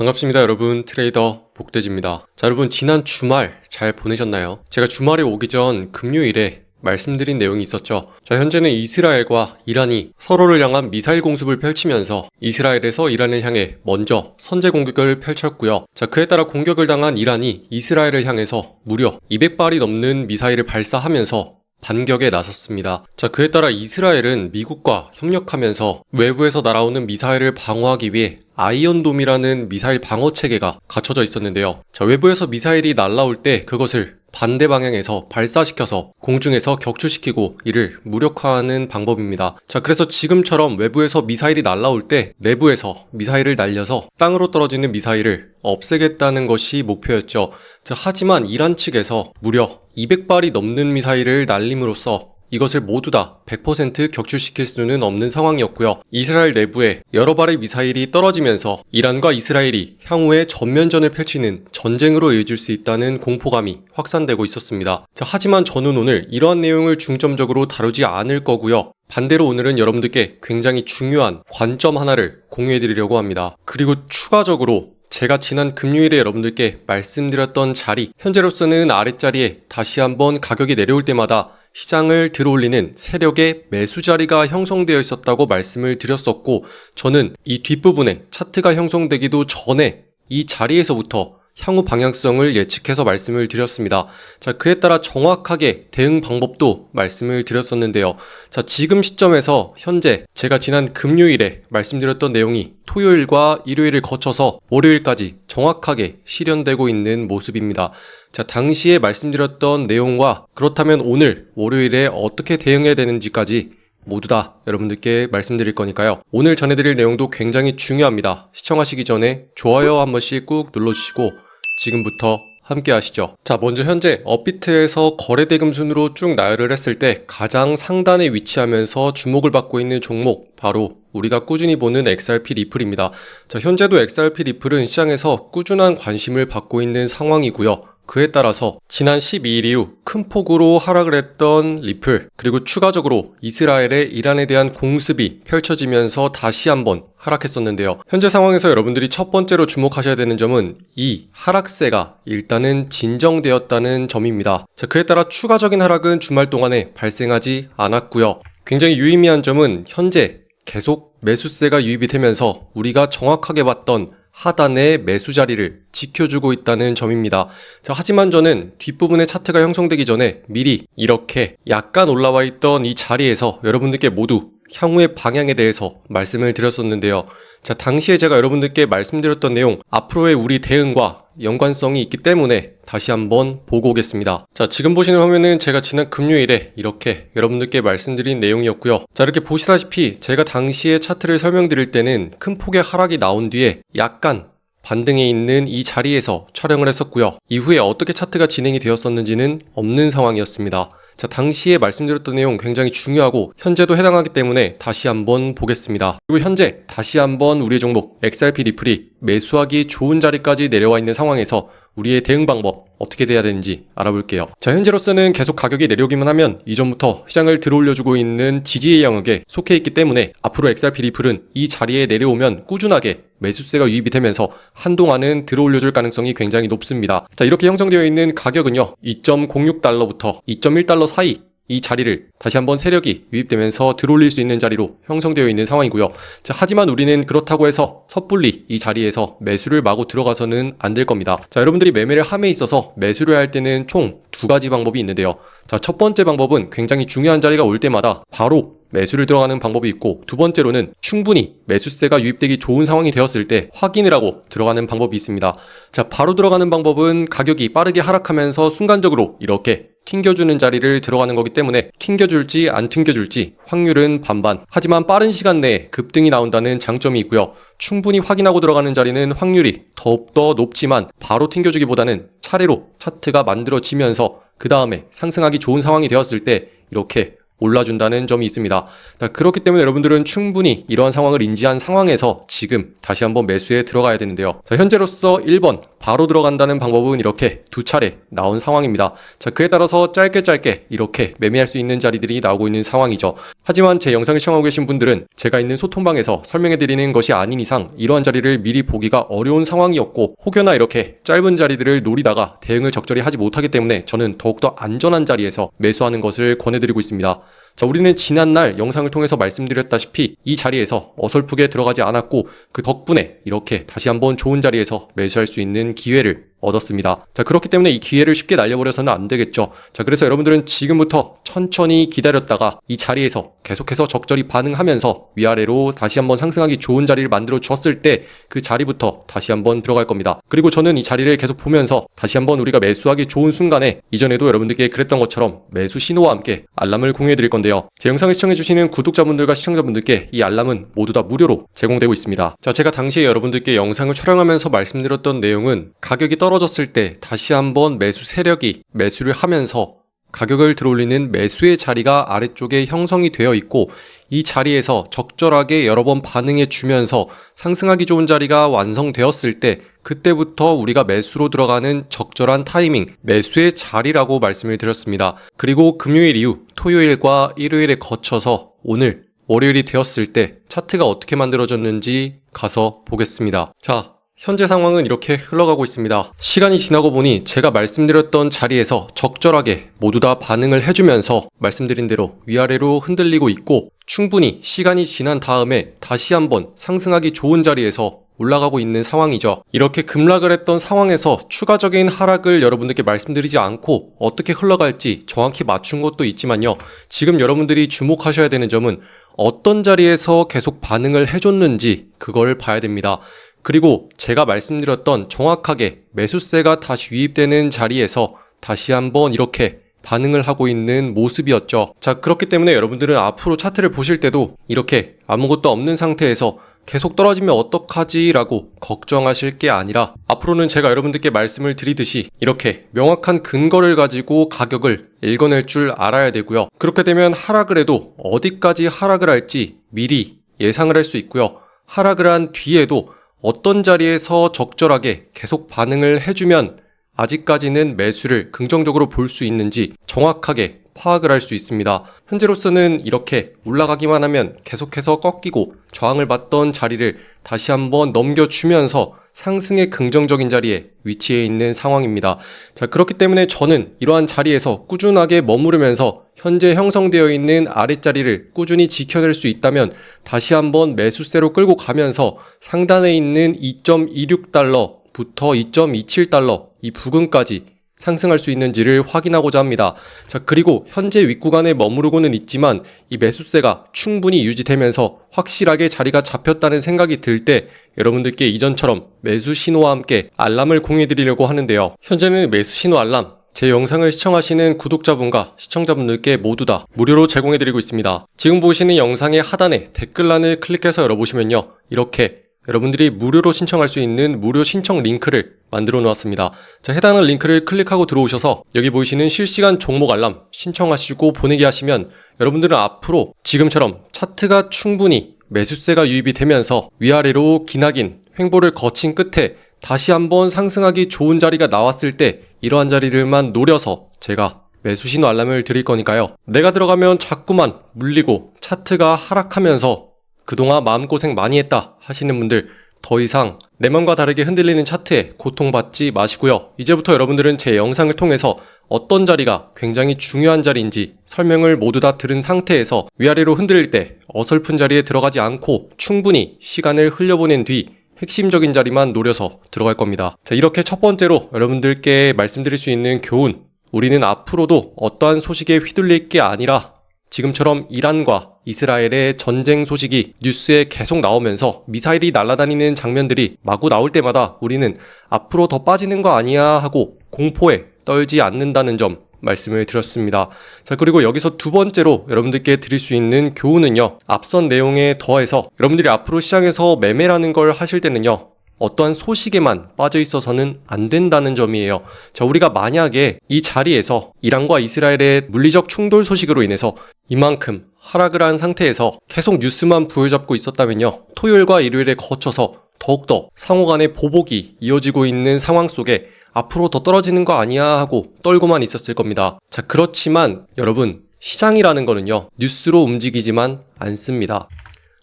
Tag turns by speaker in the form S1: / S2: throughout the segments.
S1: 반갑습니다 여러분, 트레이더 복돼지입니다. 자, 여러분 지난 주말 잘 보내셨나요? 제가 주말에 오기 전 금요일에 말씀드린 내용이 있었죠. 자, 현재는 이스라엘과 이란이 서로를 향한 미사일 공습을 펼치면서 이스라엘에서 이란을 향해 먼저 선제 공격을 펼쳤고요. 자, 그에 따라 공격을 당한 이란이 이스라엘을 향해서 무려 200발이 넘는 미사일을 발사하면서 반격에 나섰습니다. 자, 그에 따라 이스라엘은 미국과 협력하면서 외부에서 날아오는 미사일을 방어하기 위해 아이언돔이라는 미사일 방어 체계가 갖춰져 있었는데요. 자, 외부에서 미사일이 날아올 때 그것을 반대 방향에서 발사시켜서 공중에서 격추시키고 이를 무력화하는 방법입니다. 자, 그래서 지금처럼 외부에서 미사일이 날아올 때 내부에서 미사일을 날려서 땅으로 떨어지는 미사일을 없애겠다는 것이 목표였죠. 자, 하지만 이란 측에서 무려 200발이 넘는 미사일을 날림으로써 이것을 모두 다 100% 격추시킬 수는 없는 상황이었고요. 이스라엘 내부에 여러 발의 미사일이 떨어지면서 이란과 이스라엘이 향후에 전면전을 펼치는 전쟁으로 이어질 수 있다는 공포감이 확산되고 있었습니다. 자, 하지만 저는 오늘 이러한 내용을 중점적으로 다루지 않을 거고요. 반대로 오늘은 여러분들께 굉장히 중요한 관점 하나를 공유해드리려고 합니다. 그리고 추가적으로 제가 지난 금요일에 여러분들께 말씀드렸던 자리, 현재로서는 아랫자리에 다시 한번 가격이 내려올 때마다 시장을 들어올리는 세력의 매수 자리가 형성되어 있었다고 말씀을 드렸었고, 저는 이 뒷부분에 차트가 형성되기도 전에 이 자리에서부터 향후 방향성을 예측해서 말씀을 드렸습니다. 자, 그에 따라 정확하게 대응 방법도 말씀을 드렸었는데요. 자, 지금 시점에서 현재 제가 지난 금요일에 말씀드렸던 내용이 토요일과 일요일을 거쳐서 월요일까지 정확하게 실현되고 있는 모습입니다. 자, 당시에 말씀드렸던 내용과 그렇다면 오늘 월요일에 어떻게 대응해야 되는지까지 모두 다 여러분들께 말씀드릴 거니까요. 오늘 전해드릴 내용도 굉장히 중요합니다. 시청하시기 전에 좋아요 한 번씩 꾹 눌러주시고 지금부터 함께 하시죠. 자, 먼저 현재 업비트에서 거래대금 순으로 쭉 나열을 했을 때 가장 상단에 위치하면서 주목을 받고 있는 종목, 바로 우리가 꾸준히 보는 XRP 리플입니다. 자, 현재도 XRP 리플은 시장에서 꾸준한 관심을 받고 있는 상황이고요. 그에 따라서 지난 12일 이후 큰 폭으로 하락을 했던 리플, 그리고 추가적으로 이스라엘의 이란에 대한 공습이 펼쳐지면서 다시 한번 하락했었는데요. 현재 상황에서 여러분들이 첫 번째로 주목하셔야 되는 점은 이 하락세가 일단은 진정되었다는 점입니다. 자, 그에 따라 추가적인 하락은 주말 동안에 발생하지 않았고요. 굉장히 유의미한 점은 현재 계속 매수세가 유입이 되면서 우리가 정확하게 봤던 하단의 매수 자리를 지켜주고 있다는 점입니다. 자, 하지만 저는 뒷부분의 차트가 형성되기 전에 미리 이렇게 약간 올라와 있던 이 자리에서 여러분들께 모두 향후의 방향에 대해서 말씀을 드렸었는데요. 자, 당시에 제가 여러분들께 말씀드렸던 내용, 앞으로의 우리 대응과 연관성이 있기 때문에 다시 한번 보고 오겠습니다. 자, 지금 보시는 화면은 제가 지난 금요일에 이렇게 여러분들께 말씀드린 내용이었고요. 자, 이렇게 보시다시피 제가 당시에 차트를 설명드릴 때는 큰 폭의 하락이 나온 뒤에 약간 반등해 있는 이 자리에서 촬영을 했었고요. 이후에 어떻게 차트가 진행이 되었었는지는 없는 상황이었습니다. 자, 당시에 말씀드렸던 내용 굉장히 중요하고 현재도 해당하기 때문에 다시 한번 보겠습니다. 그리고 현재 다시 한번 우리의 종목 XRP 리플이 매수하기 좋은 자리까지 내려와 있는 상황에서 우리의 대응 방법 어떻게 돼야 되는지 알아볼게요. 자, 현재로서는 계속 가격이 내려오기만 하면 이전부터 시장을 들어올려주고 있는 지지의 영역에 속해 있기 때문에 앞으로 XRP 리플은 이 자리에 내려오면 꾸준하게 매수세가 유입이 되면서 한동안은 들어올려줄 가능성이 굉장히 높습니다. 자, 이렇게 형성되어 있는 가격은요, 2.06달러부터 2.1달러 사이 이 자리를 다시 한번 세력이 유입되면서 들어올릴 수 있는 자리로 형성되어 있는 상황이고요. 자, 하지만 우리는 그렇다고 해서 섣불리 이 자리에서 매수를 마구 들어가서는 안 될 겁니다. 자, 여러분들이 매매를 함에 있어서 매수를 할 때는 총 두 가지 방법이 있는데요. 자, 첫 번째 방법은 굉장히 중요한 자리가 올 때마다 바로 매수를 들어가는 방법이 있고, 두 번째로는 충분히 매수세가 유입되기 좋은 상황이 되었을 때 확인을 하고 들어가는 방법이 있습니다. 자, 바로 들어가는 방법은 가격이 빠르게 하락하면서 순간적으로 이렇게 튕겨주는 자리를 들어가는 거기 때문에 튕겨줄지 안 튕겨줄지 확률은 반반. 하지만 빠른 시간 내에 급등이 나온다는 장점이 있고요. 충분히 확인하고 들어가는 자리는 확률이 더욱더 높지만 바로 튕겨주기보다는 차례로 차트가 만들어지면서 그 다음에 상승하기 좋은 상황이 되었을 때 이렇게 올라준다는 점이 있습니다. 자, 그렇기 때문에 여러분들은 충분히 이러한 상황을 인지한 상황에서 지금 다시 한번 매수에 들어가야 되는데요. 자, 현재로서 1번 바로 들어간다는 방법은 이렇게 두 차례 나온 상황입니다. 자, 그에 따라서 짧게 이렇게 매매할 수 있는 자리들이 나오고 있는 상황이죠. 하지만 제 영상을 시청하고 계신 분들은 제가 있는 소통방에서 설명해드리는 것이 아닌 이상 이러한 자리를 미리 보기가 어려운 상황이었고, 혹여나 이렇게 짧은 자리들을 노리다가 대응을 적절히 하지 못하기 때문에 저는 더욱더 안전한 자리에서 매수하는 것을 권해드리고 있습니다. 자, 우리는 지난날 영상을 통해서 말씀드렸다시피 이 자리에서 어설프게 들어가지 않았고, 그 덕분에 이렇게 다시 한번 좋은 자리에서 매수할 수 있는 기회를 얻었습니다. 자, 그렇기 때문에 이 기회를 쉽게 날려버려서는 안 되겠죠. 자, 그래서 여러분들은 지금부터 천천히 기다렸다가 이 자리에서 계속해서 적절히 반응하면서 위아래로 다시 한번 상승하기 좋은 자리를 만들어 주었을 때 그 자리부터 다시 한번 들어갈 겁니다. 그리고 저는 이 자리를 계속 보면서 다시 한번 우리가 매수하기 좋은 순간에 이전에도 여러분들께 그랬던 것처럼 매수 신호와 함께 알람을 공유해 드릴 건데요. 제 영상을 시청해주시는 구독자분들과 시청자분들께 이 알람은 모두 다 무료로 제공되고 있습니다. 자, 제가 당시에 여러분들께 영상을 촬영하면서 말씀드렸던 내용은 가격이 떨어졌을 때 다시 한번 매수 세력이 매수를 하면서 가격을 들어올리는 매수의 자리가 아래쪽에 형성이 되어 있고, 이 자리에서 적절하게 여러 번 반응해 주면서 상승하기 좋은 자리가 완성되었을 때 그때부터 우리가 매수로 들어가는 적절한 타이밍, 매수의 자리라고 말씀을 드렸습니다. 그리고 금요일 이후 토요일과 일요일에 거쳐서 오늘 월요일이 되었을 때 차트가 어떻게 만들어졌는지 가서 보겠습니다. 자, 현재 상황은 이렇게 흘러가고 있습니다. 시간이 지나고 보니 제가 말씀드렸던 자리에서 적절하게 모두 다 반응을 해주면서 말씀드린 대로 위아래로 흔들리고 있고, 충분히 시간이 지난 다음에 다시 한번 상승하기 좋은 자리에서 올라가고 있는 상황이죠. 이렇게 급락을 했던 상황에서 추가적인 하락을 여러분들께 말씀드리지 않고 어떻게 흘러갈지 정확히 맞춘 것도 있지만요. 지금 여러분들이 주목하셔야 되는 점은 어떤 자리에서 계속 반응을 해줬는지 그걸 봐야 됩니다. 그리고 제가 말씀드렸던 정확하게 매수세가 다시 유입되는 자리에서 다시 한번 이렇게 반응을 하고 있는 모습이었죠. 자, 그렇기 때문에 여러분들은 앞으로 차트를 보실 때도 이렇게 아무것도 없는 상태에서 계속 떨어지면 어떡하지 라고 걱정하실 게 아니라, 앞으로는 제가 여러분들께 말씀을 드리듯이 이렇게 명확한 근거를 가지고 가격을 읽어낼 줄 알아야 되고요. 그렇게 되면 하락을 해도 어디까지 하락을 할지 미리 예상을 할 수 있고요. 하락을 한 뒤에도 어떤 자리에서 적절하게 계속 반응을 해주면 아직까지는 매수를 긍정적으로 볼 수 있는지 정확하게 파악을 할 수 있습니다. 현재로서는 이렇게 올라가기만 하면 계속해서 꺾이고 저항을 받던 자리를 다시 한번 넘겨주면서 상승의 긍정적인 자리에 위치해 있는 상황입니다. 자, 그렇기 때문에 저는 이러한 자리에서 꾸준하게 머무르면서 현재 형성되어 있는 아랫자리를 꾸준히 지켜낼 수 있다면 다시 한번 매수세로 끌고 가면서 상단에 있는 2.26달러부터 2.27달러 이 부근까지 상승할 수 있는지를 확인하고자 합니다. 자, 그리고 현재 윗구간에 머무르고는 있지만 이 매수세가 충분히 유지되면서 확실하게 자리가 잡혔다는 생각이 들 때 여러분들께 이전처럼 매수 신호와 함께 알람을 공유해 드리려고 하는데요. 현재는 매수 신호 알람 제 영상을 시청하시는 구독자분과 시청자분들께 모두 다 무료로 제공해 드리고 있습니다. 지금 보시는 영상의 하단에 댓글란을 클릭해서 열어보시면요, 이렇게 여러분들이 무료로 신청할 수 있는 무료 신청 링크를 만들어 놓았습니다. 자, 해당하는 링크를 클릭하고 들어오셔서 여기 보이시는 실시간 종목 알람 신청하시고 보내기 하시면 여러분들은 앞으로 지금처럼 차트가 충분히 매수세가 유입이 되면서 위아래로 기나긴 횡보를 거친 끝에 다시 한번 상승하기 좋은 자리가 나왔을 때 이러한 자리들만 노려서 제가 매수 신호 알람을 드릴 거니까요. 내가 들어가면 자꾸만 물리고 차트가 하락하면서 그동안 마음고생 많이 했다 하시는 분들, 더 이상 내 맘과 다르게 흔들리는 차트에 고통받지 마시고요. 이제부터 여러분들은 제 영상을 통해서 어떤 자리가 굉장히 중요한 자리인지 설명을 모두 다 들은 상태에서 위아래로 흔들릴 때 어설픈 자리에 들어가지 않고 충분히 시간을 흘려보낸 뒤 핵심적인 자리만 노려서 들어갈 겁니다. 자, 이렇게 첫 번째로 여러분들께 말씀드릴 수 있는 교훈, 우리는 앞으로도 어떠한 소식에 휘둘릴 게 아니라 지금처럼 이란과 이스라엘의 전쟁 소식이 뉴스에 계속 나오면서 미사일이 날아다니는 장면들이 마구 나올 때마다 우리는 앞으로 더 빠지는 거 아니야 하고 공포에 떨지 않는다는 점 말씀을 드렸습니다. 자, 그리고 여기서 두 번째로 여러분들께 드릴 수 있는 교훈은요, 앞선 내용에 더해서 여러분들이 앞으로 시장에서 매매라는 걸 하실 때는요, 어떠한 소식에만 빠져 있어서는 안 된다는 점이에요. 자, 우리가 만약에 이 자리에서 이란과 이스라엘의 물리적 충돌 소식으로 인해서 이만큼 하락을 한 상태에서 계속 뉴스만 부여잡고 있었다면요, 토요일과 일요일에 거쳐서 더욱더 상호 간의 보복이 이어지고 있는 상황 속에 앞으로 더 떨어지는 거 아니야 하고 떨고만 있었을 겁니다. 자, 그렇지만 여러분, 시장이라는 거는요, 뉴스로 움직이지만 않습니다.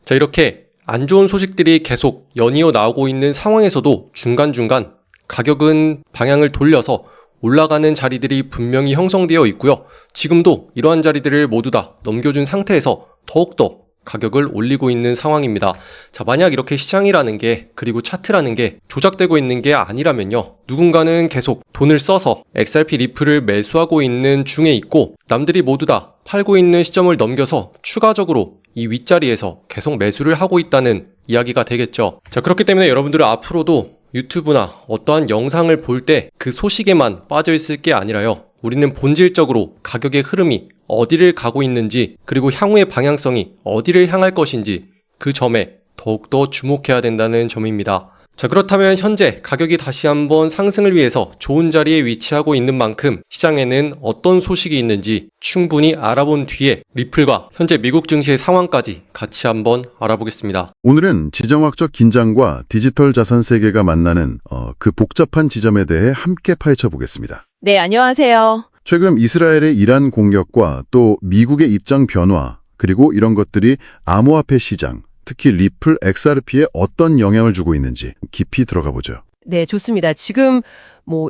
S1: 자, 이렇게 안 좋은 소식들이 계속 연이어 나오고 있는 상황에서도 중간중간 가격은 방향을 돌려서 올라가는 자리들이 분명히 형성되어 있고요. 지금도 이러한 자리들을 모두 다 넘겨준 상태에서 더욱더 가격을 올리고 있는 상황입니다. 자, 만약 이렇게 시장이라는 게, 그리고 차트라는 게 조작되고 있는 게 아니라면요, 누군가는 계속 돈을 써서 XRP 리플을 매수하고 있는 중에 있고, 남들이 모두 다 팔고 있는 시점을 넘겨서 추가적으로 이 윗자리에서 계속 매수를 하고 있다는 이야기가 되겠죠. 자, 그렇기 때문에 여러분들은 앞으로도 유튜브나 어떠한 영상을 볼 때 그 소식에만 빠져 있을 게 아니라요, 우리는 본질적으로 가격의 흐름이 어디를 가고 있는지, 그리고 향후의 방향성이 어디를 향할 것인지 그 점에 더욱더 주목해야 된다는 점입니다. 자, 그렇다면 현재 가격이 다시 한번 상승을 위해서 좋은 자리에 위치하고 있는 만큼 시장에는 어떤 소식이 있는지 충분히 알아본 뒤에 리플과 현재 미국 증시의 상황까지 같이 한번 알아보겠습니다.
S2: 오늘은 지정학적 긴장과 디지털 자산 세계가 만나는 그 복잡한 지점에 대해 함께 파헤쳐 보겠습니다.
S3: 네, 안녕하세요.
S2: 최근 이스라엘의 이란 공격과 또 미국의 입장 변화, 그리고 이런 것들이 암호화폐 시장, 특히 리플, XRP에 어떤 영향을 주고 있는지 깊이 들어가 보죠.
S3: 네, 좋습니다. 지금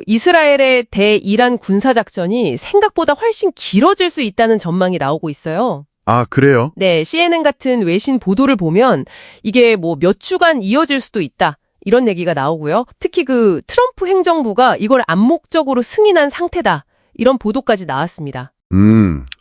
S3: 이스라엘의 대이란 군사작전이 생각보다 훨씬 길어질 수 있다는 전망이 나오고 있어요.
S2: 아, 그래요?
S3: 네, CNN 같은 외신 보도를 보면 이게 몇 주간 이어질 수도 있다, 이런 얘기가 나오고요. 특히 그 트럼프 행정부가 이걸 암묵적으로 승인한 상태다, 이런 보도까지 나왔습니다.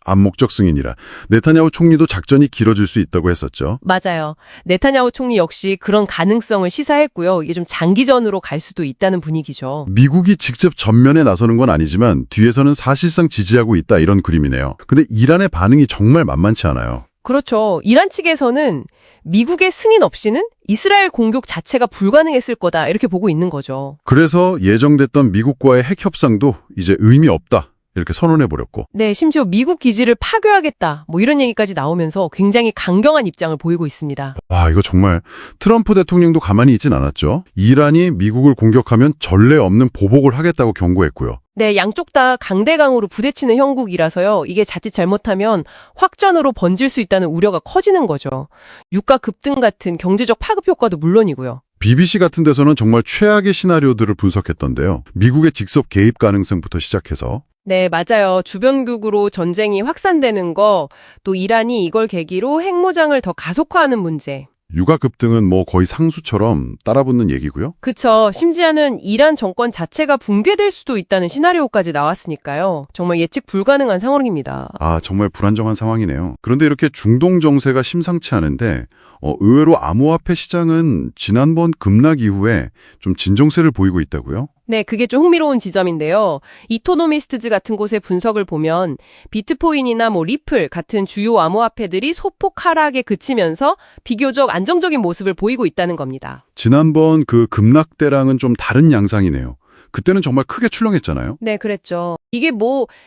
S2: 암묵적 승인이라. 네타냐후 총리도 작전이 길어질 수 있다고 했었죠.
S3: 맞아요. 네타냐후 총리 역시 그런 가능성을 시사했고요. 이게 좀 장기전으로 갈 수도 있다는 분위기죠.
S2: 미국이 직접 전면에 나서는 건 아니지만 뒤에서는 사실상 지지하고 있다, 이런 그림이네요. 근데 이란의 반응이 정말 만만치 않아요.
S3: 그렇죠. 이란 측에서는 미국의 승인 없이는 이스라엘 공격 자체가 불가능했을 거다, 이렇게 보고 있는 거죠.
S2: 그래서 예정됐던 미국과의 핵 협상도 이제 의미 없다, 이렇게 선언해버렸고.
S3: 네, 심지어 미국 기지를 파괴하겠다, 이런 얘기까지 나오면서 굉장히 강경한 입장을 보이고 있습니다.
S2: 와, 이거 정말 트럼프 대통령도 가만히 있진 않았죠. 이란이 미국을 공격하면 전례 없는 보복을 하겠다고 경고했고요.
S3: 네, 양쪽 다 강대강으로 부대치는 형국이라서요, 이게 자칫 잘못하면 확전으로 번질 수 있다는 우려가 커지는 거죠. 유가 급등 같은 경제적 파급 효과도 물론이고요.
S2: BBC 같은 데서는 정말 최악의 시나리오들을 분석했던데요. 미국의 직접 개입 가능성부터 시작해서.
S3: 네, 맞아요. 주변국으로 전쟁이 확산되는 거, 또 이란이 이걸 계기로 핵무장을 더 가속화하는 문제.
S2: 유가 급등은 거의 상수처럼 따라붙는 얘기고요.
S3: 그쵸. 심지어는 이란 정권 자체가 붕괴될 수도 있다는 시나리오까지 나왔으니까요. 정말 예측 불가능한 상황입니다.
S2: 아, 정말 불안정한 상황이네요. 그런데 이렇게 중동 정세가 심상치 않은데 의외로 암호화폐 시장은 지난번 급락 이후에 좀 진정세를 보이고 있다고요?
S3: 네, 그게 좀 흥미로운 지점인데요. 이토노미스트즈 같은 곳의 분석을 보면 비트코인이나 리플 같은 주요 암호화폐들이 소폭 하락에 그치면서 비교적 안정적인 모습을 보이고 있다는 겁니다.
S2: 지난번 그 급락 때랑은 좀 다른 양상이네요. 그때는 정말 크게 출렁했잖아요.
S3: 네, 그랬죠. 이게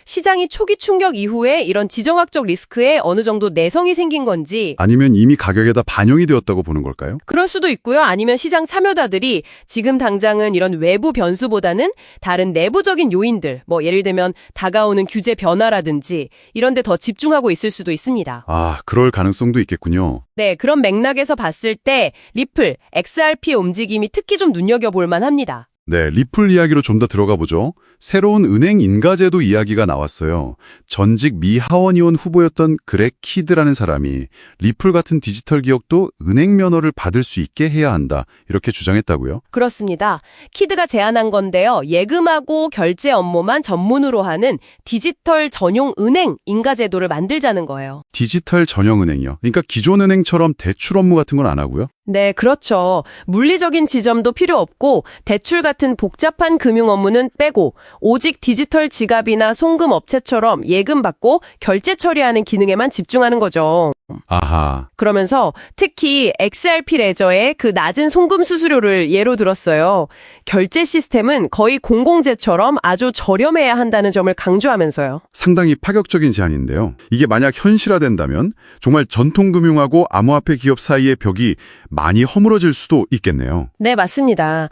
S3: 시장이 초기 충격 이후에 이런 지정학적 리스크에 어느 정도 내성이 생긴 건지,
S2: 아니면 이미 가격에다 반영이 되었다고 보는 걸까요?
S3: 그럴 수도 있고요. 아니면 시장 참여자들이 지금 당장은 이런 외부 변수보다는 다른 내부적인 요인들, 예를 들면 다가오는 규제 변화라든지 이런 데 더 집중하고 있을 수도 있습니다.
S2: 아, 그럴 가능성도 있겠군요.
S3: 네, 그런 맥락에서 봤을 때 리플, XRP의 움직임이 특히 좀 눈여겨볼 만합니다.
S2: 네, 리플 이야기로 좀 더 들어가 보죠. 새로운 은행 인가제도 이야기가 나왔어요. 전직 미 하원의원 후보였던 그렉 키드라는 사람이 리플 같은 디지털 기업도 은행 면허를 받을 수 있게 해야 한다, 이렇게 주장했다고요?
S3: 그렇습니다. 키드가 제안한 건데요. 예금하고 결제 업무만 전문으로 하는 디지털 전용 은행 인가제도를 만들자는 거예요.
S2: 디지털 전용 은행이요? 그러니까 기존 은행처럼 대출 업무 같은 건 안 하고요?
S3: 네, 그렇죠. 물리적인 지점도 필요 없고 대출 같은 같은 복잡한 금융 업무는 빼고 오직 디지털 지갑이나 송금 업체처럼 예금 받고 결제 처리하는 기능에만 집중하는 거죠.
S2: 아하.
S3: 그러면서 특히 XRP 레저의 그 낮은 송금 수수료를 예로 들었어요. 결제 시스템은 거의 공공재처럼 아주 저렴해야 한다는 점을 강조하면서요.
S2: 상당히 파격적인 제안인데요. 이게 만약 현실화된다면 정말 전통금융하고 암호화폐 기업 사이의 벽이 많이 허물어질 수도 있겠네요.
S3: 네, 맞습니다.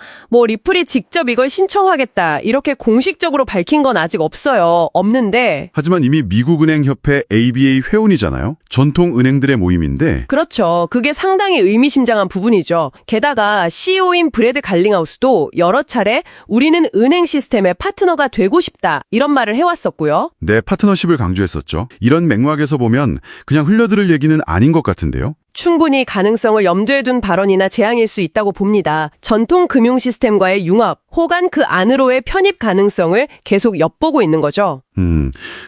S3: 리플이 직접 이걸 신청하겠다 이렇게 공식적으로 밝힌 건 아직 없어요. 없는데
S2: 하지만 이미 미국은행협회 ABA 회원이잖아요. 전통은행들의 모임인데
S3: 그렇죠. 그게 상당히 의미심장한 부분이죠. 게다가 CEO인 브래드 갈링하우스도 여러 차례 우리는 은행 시스템의 파트너가 되고 싶다 이런 말을 해왔었고요.
S2: 내 파트너십을 강조했었죠. 이런 맥락에서 보면 그냥 흘려들을 얘기는 아닌 것 같은데요.
S3: 충분히 가능성을 염두에 둔 발언이나 제안일 수 있다고 봅니다. 전통 금융 시스템과의 융합, 혹은 그 안으로의 편입 가능성을 계속 엿보고 있는 거죠.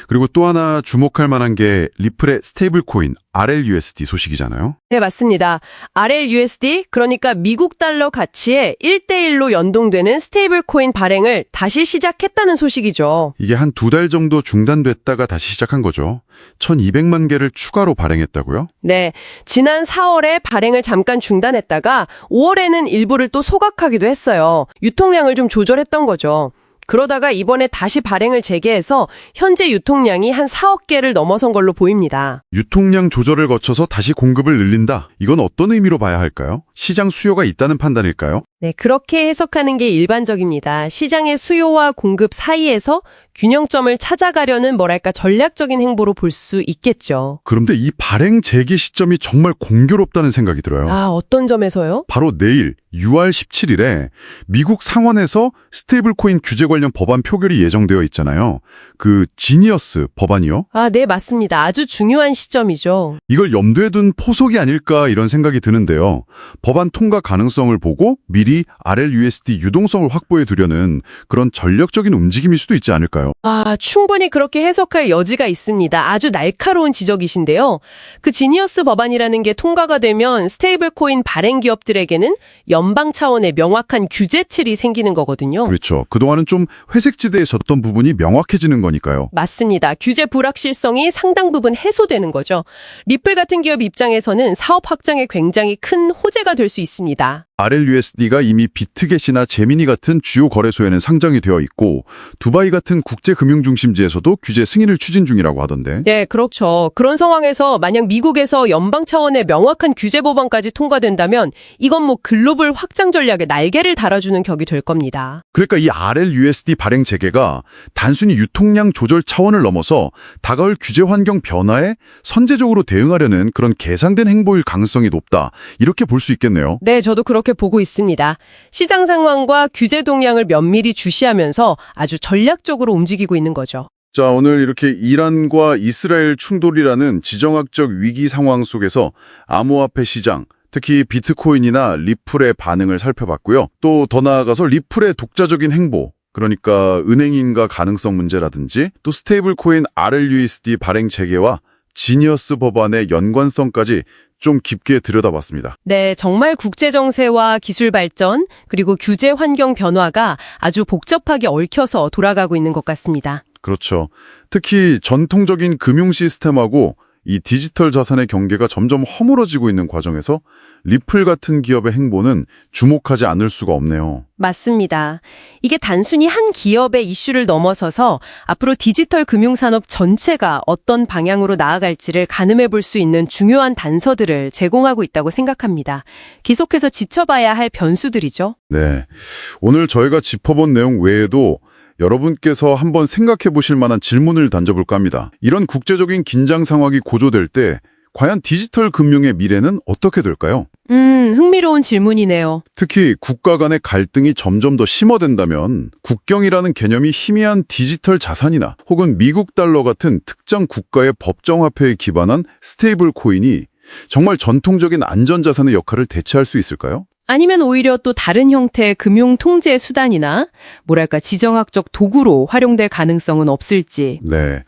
S2: 그리고 또 하나 주목할 만한 게 리플의 스테이블 코인 RLUSD 소식이잖아요.
S3: 네, 맞습니다. RLUSD, 그러니까 미국 달러 가치에 1대1로 연동되는 스테이블 코인 발행을 다시 시작했다는 소식이죠.
S2: 이게 한 2달 정도 중단됐다가 다시 시작한 거죠. 1200만 개를 추가로 발행했다고요?
S3: 네, 지난 4월에 발행을 잠깐 중단했다가 5월에는 일부를 또 소각하기도 했어요. 유통량을 좀 조절했던 거죠. 그러다가 이번에 다시 발행을 재개해서 현재 유통량이 한 4억 개를 넘어선 걸로 보입니다.
S2: 유통량 조절을 거쳐서 다시 공급을 늘린다. 이건 어떤 의미로 봐야 할까요? 시장 수요가 있다는 판단일까요?
S3: 네, 그렇게 해석하는 게 일반적입니다. 시장의 수요와 공급 사이에서 균형점을 찾아가려는 전략적인 행보로 볼 수 있겠죠.
S2: 그런데 이 발행 재개 시점이 정말 공교롭다는 생각이 들어요.
S3: 아, 어떤 점에서요?
S2: 바로 내일 6월 17일에 미국 상원에서 스테이블 코인 규제 관련 법안 표결이 예정되어 있잖아요. 그 지니어스 법안이요?
S3: 아, 네, 맞습니다. 아주 중요한 시점이죠.
S2: 이걸 염두에 둔 포석이 아닐까 이런 생각이 드는데요. 법안 통과 가능성을 보고 미리 RLUSD 유동성을 확보해 두려는 그런 전략적인 움직임일 수도 있지 않을까요?
S3: 아, 충분히 그렇게 해석할 여지가 있습니다. 아주 날카로운 지적이신데요. 그 지니어스 법안이라는 게 통과가 되면 스테이블 코인 발행 기업들에게는 연방 차원의 명확한 규제 틀이 생기는 거거든요.
S2: 그렇죠. 그동안은 좀 회색지대에 섰던 부분이 명확해지는 거니까요.
S3: 맞습니다. 규제 불확실성이 상당 부분 해소되는 거죠. 리플 같은 기업 입장에서는 사업 확장에 굉장히 큰 호재가 될 수 있습니다.
S2: RLUSD가 이미 비트겟이나 제미니 같은 주요 거래소에는 상장이 되어 있고 두바이 같은 국제 금융 중심지에서도 규제 승인을 추진 중이라고 하던데.
S3: 네, 그렇죠. 그런 상황에서 만약 미국에서 연방 차원의 명확한 규제 법안까지 통과된다면 이건 글로벌 확장 전략에 날개를 달아주는 격이 될 겁니다.
S2: 그러니까 이 RLUSD 발행 재개가 단순히 유통량 조절 차원을 넘어서 다가올 규제 환경 변화에 선제적으로 대응하려는 그런 계산된 행보일 가능성이 높다. 이렇게 볼 수 있겠네요.
S3: 네, 저도 그렇게 보고 있습니다. 시장 상황과 규제 동향을 면밀히 주시하면서 아주 전략적으로 움직이고 있는 거죠.
S2: 자, 오늘 이렇게 이란과 이스라엘 충돌이라는 지정학적 위기 상황 속에서 암호화폐 시장, 특히 비트코인이나 리플의 반응을 살펴봤고요. 또 더 나아가서 리플의 독자적인 행보, 그러니까 은행인가 가능성 문제라든지 또 스테이블 코인 RLUSD 발행 재개와 지니어스 법안의 연관성까지 좀 깊게 들여다봤습니다.
S3: 네, 정말 국제 정세와 기술 발전, 그리고 규제 환경 변화가 아주 복잡하게 얽혀서 돌아가고 있는 것 같습니다.
S2: 그렇죠. 특히 전통적인 금융 시스템하고 이 디지털 자산의 경계가 점점 허물어지고 있는 과정에서 리플 같은 기업의 행보는 주목하지 않을 수가 없네요.
S3: 맞습니다. 이게 단순히 한 기업의 이슈를 넘어서서 앞으로 디지털 금융산업 전체가 어떤 방향으로 나아갈지를 가늠해 볼 수 있는 중요한 단서들을 제공하고 있다고 생각합니다. 계속해서 지켜봐야 할 변수들이죠.
S2: 네. 오늘 저희가 짚어본 내용 외에도 여러분께서 한번 생각해 보실 만한 질문을 던져볼까 합니다. 이런 국제적인 긴장 상황이 고조될 때 과연 디지털 금융의 미래는 어떻게 될까요?
S3: 흥미로운 질문이네요.
S2: 특히 국가 간의 갈등이 점점 더 심화된다면 국경이라는 개념이 희미한 디지털 자산이나 혹은 미국 달러 같은 특정 국가의 법정화폐에 기반한 스테이블 코인이 정말 전통적인 안전자산의 역할을 대체할 수 있을까요?
S3: 아니면 오히려 또 다른 형태의 금융 통제 수단이나 지정학적 도구로 활용될 가능성은 없을지.
S2: 네,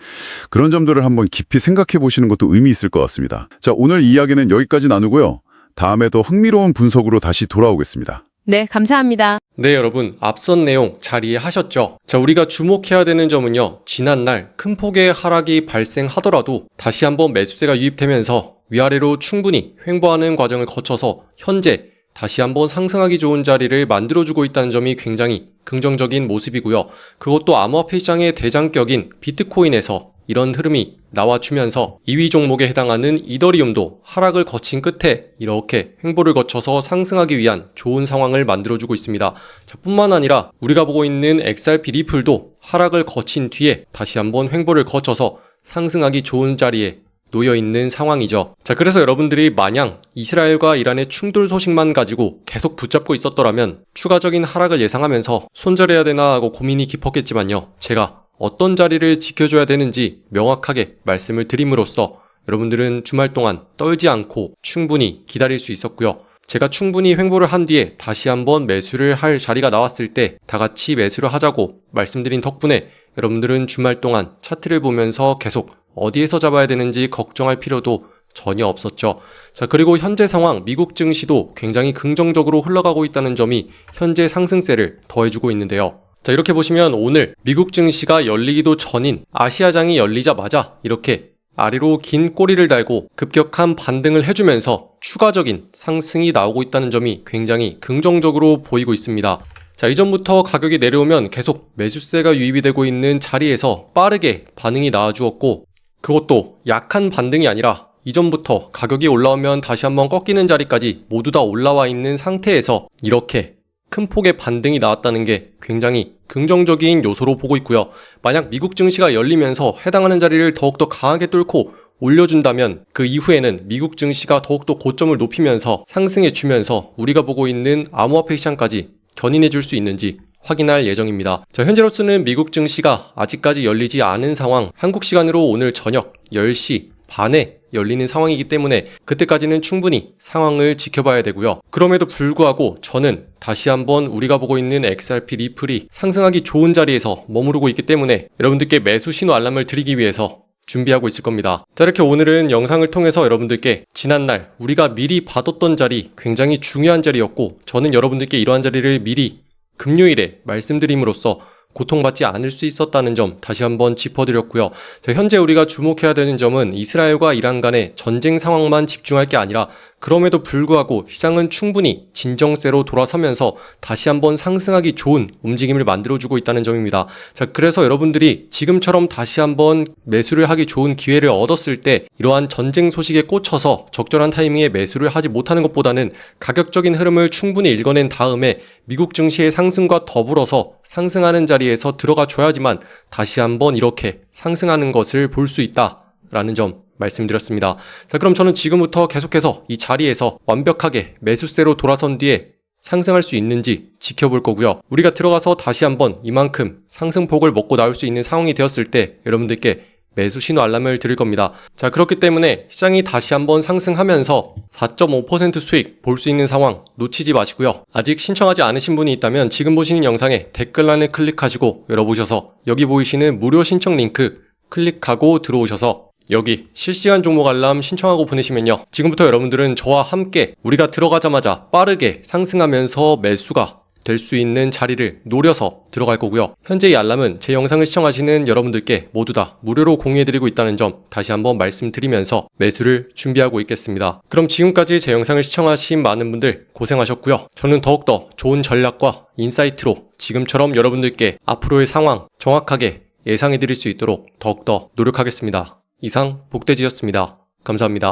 S2: 그런 점들을 한번 깊이 생각해 보시는 것도 의미 있을 것 같습니다. 자, 오늘 이야기는 여기까지 나누고요. 다음에 더 흥미로운 분석으로 다시 돌아오겠습니다.
S3: 네, 감사합니다.
S1: 네, 여러분, 앞선 내용 잘 이해하셨죠? 자, 우리가 주목해야 되는 점은요, 지난날 큰 폭의 하락이 발생하더라도 다시 한번 매수세가 유입되면서 위아래로 충분히 횡보하는 과정을 거쳐서 현재 다시 한번 상승하기 좋은 자리를 만들어주고 있다는 점이 굉장히 긍정적인 모습이고요. 그것도 암호화폐 시장의 대장격인 비트코인에서 이런 흐름이 나와주면서 2위 종목에 해당하는 이더리움도 하락을 거친 끝에 이렇게 횡보를 거쳐서 상승하기 위한 좋은 상황을 만들어주고 있습니다. 자, 뿐만 아니라 우리가 보고 있는 XRP 리플도 하락을 거친 뒤에 다시 한번 횡보를 거쳐서 상승하기 좋은 자리에 놓여있는 상황이죠. 자, 그래서 여러분들이 마냥 이스라엘과 이란의 충돌 소식만 가지고 계속 붙잡고 있었더라면 추가적인 하락을 예상하면서 손절해야 되나 하고 고민이 깊었겠지만요. 제가 어떤 자리를 지켜줘야 되는지 명확하게 말씀을 드림으로써 여러분들은 주말 동안 떨지 않고 충분히 기다릴 수 있었고요. 제가 충분히 횡보를 한 뒤에 다시 한번 매수를 할 자리가 나왔을 때 다 같이 매수를 하자고 말씀드린 덕분에 여러분들은 주말 동안 차트를 보면서 계속 어디에서 잡아야 되는지 걱정할 필요도 전혀 없었죠. 자, 그리고 현재 상황 미국 증시도 굉장히 긍정적으로 흘러가고 있다는 점이 현재 상승세를 더해주고 있는데요. 자, 이렇게 보시면 오늘 미국 증시가 열리기도 전인 아시아장이 열리자마자 이렇게 아래로 긴 꼬리를 달고 급격한 반등을 해주면서 추가적인 상승이 나오고 있다는 점이 굉장히 긍정적으로 보이고 있습니다. 자, 이전부터 가격이 내려오면 계속 매수세가 유입이 되고 있는 자리에서 빠르게 반응이 나와주었고 그것도 약한 반등이 아니라 이전부터 가격이 올라오면 다시 한번 꺾이는 자리까지 모두 다 올라와 있는 상태에서 이렇게 큰 폭의 반등이 나왔다는 게 굉장히 긍정적인 요소로 보고 있고요. 만약 미국 증시가 열리면서 해당하는 자리를 더욱더 강하게 뚫고 올려준다면 그 이후에는 미국 증시가 더욱더 고점을 높이면서 상승해주면서 우리가 보고 있는 암호화폐 시장까지 견인해 줄 수 있는지 확인할 예정입니다. 자, 현재로서는 미국 증시가 아직까지 열리지 않은 상황, 한국 시간으로 오늘 저녁 10시 반에 열리는 상황이기 때문에 그때까지는 충분히 상황을 지켜봐야 되고요. 그럼에도 불구하고 저는 다시 한번 우리가 보고 있는 XRP 리플이 상승하기 좋은 자리에서 머무르고 있기 때문에 여러분들께 매수 신호 알람을 드리기 위해서 준비하고 있을 겁니다. 자, 이렇게 오늘은 영상을 통해서 여러분들께 지난날 우리가 미리 봐뒀던 자리 굉장히 중요한 자리였고 저는 여러분들께 이러한 자리를 미리 금요일에 말씀드림으로써 고통받지 않을 수 있었다는 점 다시 한번 짚어드렸고요. 자, 현재 우리가 주목해야 되는 점은 이스라엘과 이란 간의 전쟁 상황만 집중할 게 아니라 그럼에도 불구하고 시장은 충분히 진정세로 돌아서면서 다시 한번 상승하기 좋은 움직임을 만들어주고 있다는 점입니다. 자, 그래서 여러분들이 지금처럼 다시 한번 매수를 하기 좋은 기회를 얻었을 때 이러한 전쟁 소식에 꽂혀서 적절한 타이밍에 매수를 하지 못하는 것보다는 가격적인 흐름을 충분히 읽어낸 다음에 미국 증시의 상승과 더불어서 상승하는 자리에서 들어가 줘야지만 다시 한번 이렇게 상승하는 것을 볼 수 있다라는 점 말씀드렸습니다. 자, 그럼 저는 지금부터 계속해서 이 자리에서 완벽하게 매수세로 돌아선 뒤에 상승할 수 있는지 지켜볼 거고요. 우리가 들어가서 다시 한번 이만큼 상승폭을 먹고 나올 수 있는 상황이 되었을 때 여러분들께 매수 신호 알람을 드릴 겁니다. 자, 그렇기 때문에 시장이 다시 한번 상승하면서 4.5% 수익 볼 수 있는 상황 놓치지 마시고요. 아직 신청하지 않으신 분이 있다면 지금 보시는 영상에 댓글란을 클릭하시고 열어보셔서 여기 보이시는 무료 신청 링크 클릭하고 들어오셔서 여기 실시간 종목 알람 신청하고 보내시면요. 지금부터 여러분들은 저와 함께 우리가 들어가자마자 빠르게 상승하면서 매수가 될 수 있는 자리를 노려서 들어갈 거고요. 현재 이 알람은 제 영상을 시청하시는 여러분들께 모두 다 무료로 공유해드리고 있다는 점 다시 한번 말씀드리면서 매수를 준비하고 있겠습니다. 그럼 지금까지 제 영상을 시청하신 많은 분들 고생하셨고요. 저는 더욱더 좋은 전략과 인사이트로 지금처럼 여러분들께 앞으로의 상황 정확하게 예상해드릴 수 있도록 더욱더 노력하겠습니다. 이상 복돼지였습니다. 감사합니다.